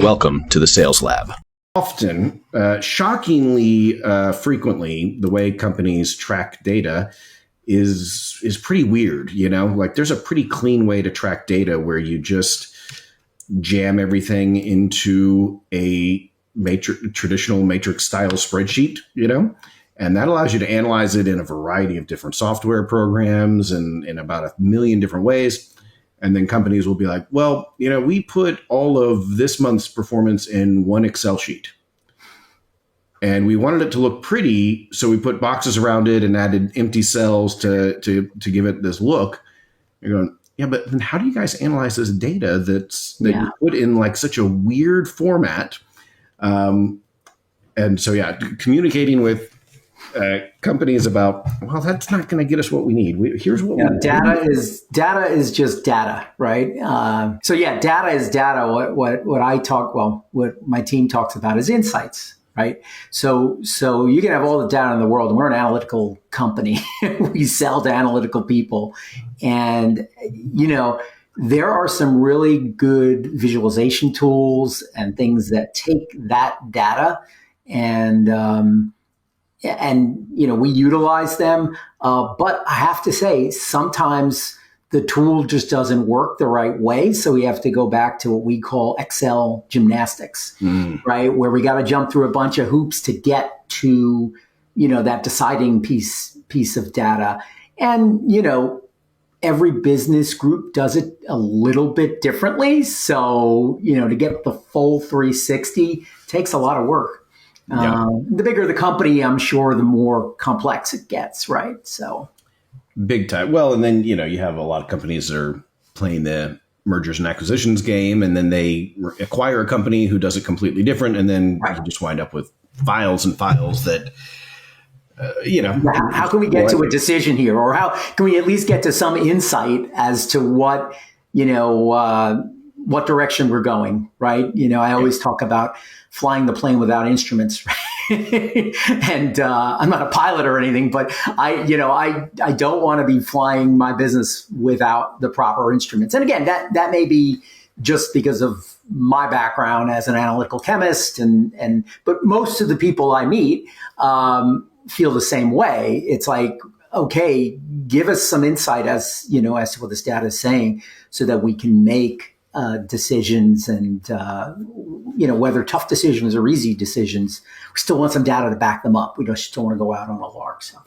Welcome to the Sales Lab. Often, shockingly frequently, the way companies track data is pretty weird. Like there's a pretty clean way to track data where you just jam everything into a traditional matrix style spreadsheet, and that allows you to analyze it in a variety of different software programs and in about a million different ways. And then companies will be like, well, we put all of this month's performance in one Excel sheet. And we wanted it to look pretty, so we put boxes around it and added empty cells to give it this look. You're going, yeah, but then how do you guys analyze this data that you put in like such a weird format? And so, communicating with companies about, well, that's not going to get us what we need. Here's what we need. Data is just data, right? Data is data. What my team talks about is insights, right? So you can have all the data in the world, and we're an analytical company. We sell to analytical people, and there are some really good visualization tools and things that take that data and we utilize them. But I have to say, sometimes the tool just doesn't work the right way. So we have to go back to what we call Excel gymnastics, right? Where we got to jump through a bunch of hoops to get to, that deciding piece of data. And, every business group does it a little bit differently. So, to get the full 360 takes a lot of work. The bigger the company, I'm sure, the more complex it gets, right? So, big time. Well, and then, you have a lot of companies that are playing the mergers and acquisitions game, and then they acquire a company who does it completely different, and then you just wind up with files and files that, How can we get to a decision here? Or how can we at least get to some insight as to what direction we're going, right? I always talk about flying the plane without instruments, right? And I'm not a pilot or anything, but I don't want to be flying my business without the proper instruments. And again, that may be just because of my background as an analytical chemist, but most of the people I meet feel the same way. It's like, okay, give us some insight as to what this data is saying, so that we can make decisions, and whether tough decisions or easy decisions, we still want some data to back them up. We just don't want to go out on a lark. So.